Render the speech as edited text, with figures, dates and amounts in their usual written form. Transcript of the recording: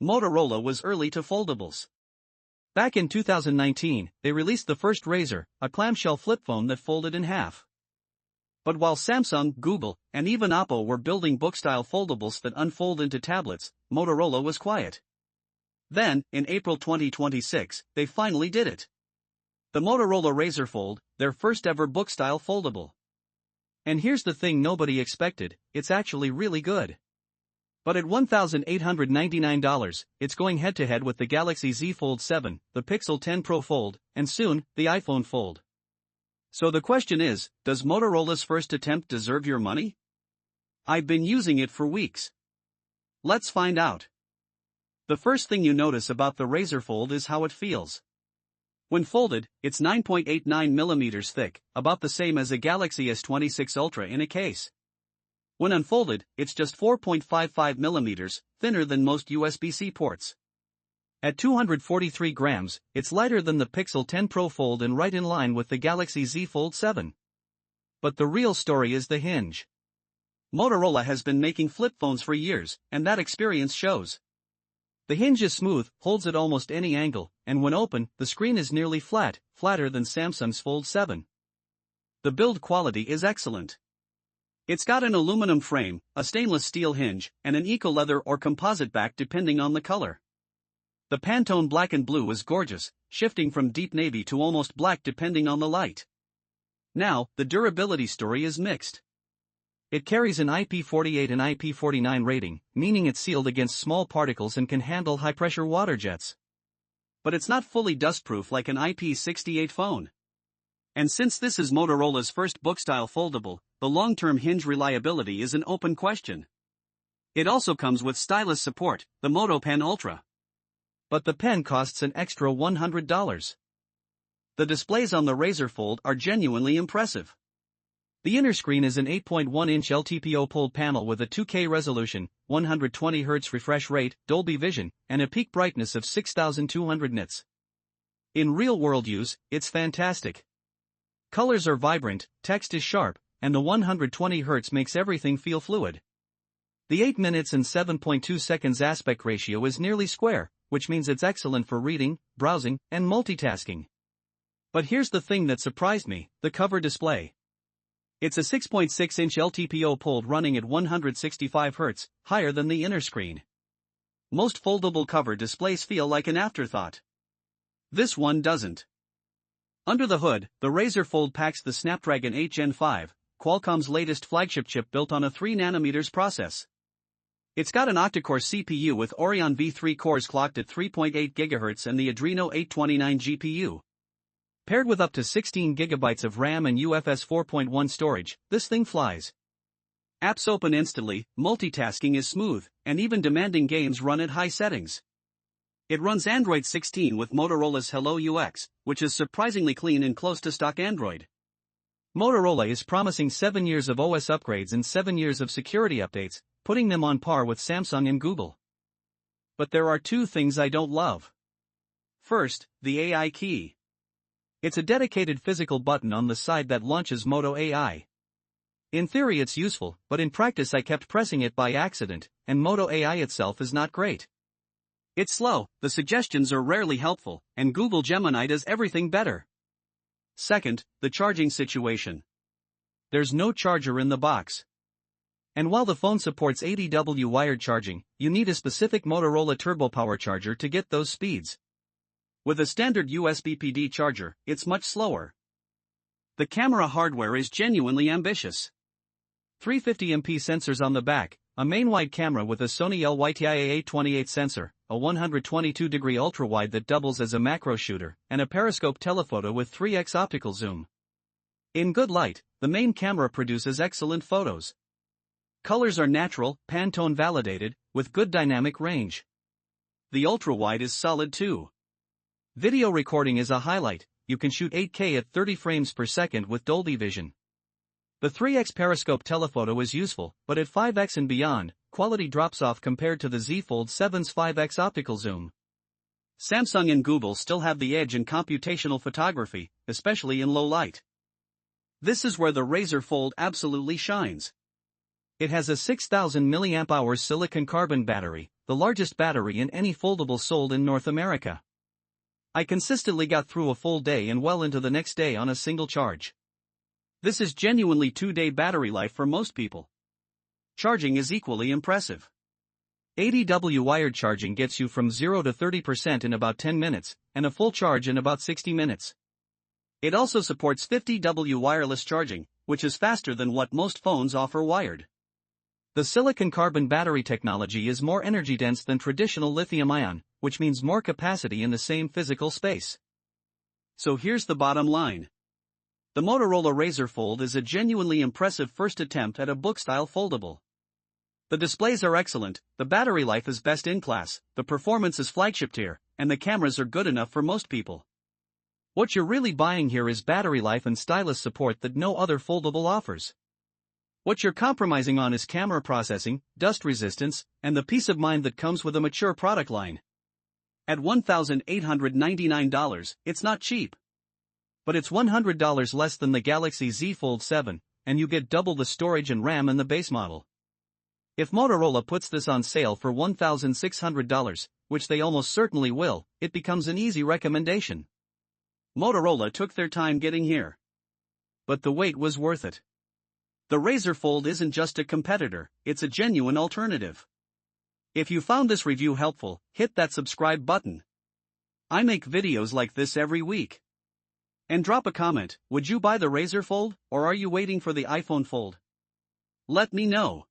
Motorola was early to foldables. Back in 2019, they released the first Razr, a clamshell flip phone that folded in half. But while Samsung, Google, and even Oppo were building book-style foldables that unfold into tablets, Motorola was quiet. Then, in April 2026, they finally did it. The Motorola Razr Fold, their first ever book-style foldable. And here's the thing nobody expected, it's actually really good. But at $1,899, it's going head-to-head with the Galaxy Z Fold 7, the Pixel 10 Pro Fold, and soon, the iPhone Fold. So the question is, does Motorola's first attempt deserve your money? I've been using it for weeks. Let's find out. The first thing you notice about the Razr Fold is how it feels. When folded, it's 9.89mm thick, about the same as a Galaxy S26 Ultra in a case. When unfolded, it's just 4.55mm, thinner than most USB-C ports. At 243 grams, it's lighter than the Pixel 10 Pro Fold and right in line with the Galaxy Z Fold 7. But the real story is the hinge. Motorola has been making flip phones for years, and that experience shows. The hinge is smooth, holds at almost any angle, and when open, the screen is nearly flat, flatter than Samsung's Fold 7. The build quality is excellent. It's got an aluminum frame, a stainless steel hinge, and an eco-leather or composite back depending on the color. The Pantone black and blue is gorgeous, shifting from deep navy to almost black depending on the light. Now, the durability story is mixed. It carries an IP48 and IP49 rating, meaning it's sealed against small particles and can handle high-pressure water jets. But it's not fully dustproof like an IP68 phone. And since this is Motorola's first book-style foldable, the long-term hinge reliability is an open question. It also comes with stylus support, the Moto Pen Ultra. But the pen costs an extra $100. The displays on the Razr Fold are genuinely impressive. The inner screen is an 8.1-inch LTPO POLED panel with a 2K resolution, 120Hz refresh rate, Dolby Vision, and a peak brightness of 6,200 nits. In real-world use, it's fantastic. Colors are vibrant, text is sharp, and the 120Hz makes everything feel fluid. The 8 minutes and 7.2 seconds aspect ratio is nearly square, which means it's excellent for reading, browsing, and multitasking. But here's the thing that surprised me, the cover display. It's a 6.6-inch LTPO POLED running at 165 Hz, higher than the inner screen. Most foldable cover displays feel like an afterthought. This one doesn't. Under the hood, the Razr Fold packs the Snapdragon 8 Gen 5, Qualcomm's latest flagship chip built on a 3nm process. It's got an octa-core CPU with Oryon V3 cores clocked at 3.8 GHz and the Adreno 829 GPU. Paired with up to 16 GB of RAM and UFS 4.1 storage, this thing flies. Apps open instantly, multitasking is smooth, and even demanding games run at high settings. It runs Android 16 with Motorola's Hello UX, which is surprisingly clean and close to stock Android. Motorola is promising 7 years of OS upgrades and 7 years of security updates, putting them on par with Samsung and Google. But there are two things I don't love. First, the AI key. It's a dedicated physical button on the side that launches Moto AI. In theory it's useful, but in practice I kept pressing it by accident, and Moto AI itself is not great. It's slow, the suggestions are rarely helpful, and Google Gemini does everything better. Second, the charging situation. There's no charger in the box. And while the phone supports 80W wired charging, you need a specific Motorola Turbo Power charger to get those speeds. With a standard USB PD charger, it's much slower. The camera hardware is genuinely ambitious. 350MP sensors on the back, a main wide camera with a Sony LYTIA828 sensor, a 122-degree ultra-wide that doubles as a macro shooter, and a periscope telephoto with 3x optical zoom. In good light, the main camera produces excellent photos. Colors are natural, Pantone validated, with good dynamic range. The ultra-wide is solid too. Video recording is a highlight, you can shoot 8K at 30 frames per second with Dolby Vision. The 3x periscope telephoto is useful, but at 5x and beyond, quality drops off compared to the Z Fold 7's 5x optical zoom. Samsung and Google still have the edge in computational photography, especially in low light. This is where the Razr Fold absolutely shines. It has a 6000 mAh silicon carbon battery, the largest battery in any foldable sold in North America. I consistently got through a full day and well into the next day on a single charge. This is genuinely 2-day battery life for most people. Charging is equally impressive. 80W wired charging gets you from 0 to 30% in about 10 minutes, and a full charge in about 60 minutes. It also supports 50W wireless charging, which is faster than what most phones offer wired. The silicon carbon battery technology is more energy dense than traditional lithium-ion, which means more capacity in the same physical space. So here's the bottom line. The Motorola Razr Fold is a genuinely impressive first attempt at a book-style foldable. The displays are excellent, the battery life is best in class, the performance is flagship tier, and the cameras are good enough for most people. What you're really buying here is battery life and stylus support that no other foldable offers. What you're compromising on is camera processing, dust resistance, and the peace of mind that comes with a mature product line. At $1,899, it's not cheap. But it's $100 less than the Galaxy Z Fold 7, and you get double the storage and RAM in the base model. If Motorola puts this on sale for $1,600, which they almost certainly will, it becomes an easy recommendation. Motorola took their time getting here. But the wait was worth it. The Razr Fold isn't just a competitor, it's a genuine alternative. If you found this review helpful, hit that subscribe button. I make videos like this every week. And drop a comment, would you buy the Razr Fold, or are you waiting for the iPhone Fold? Let me know.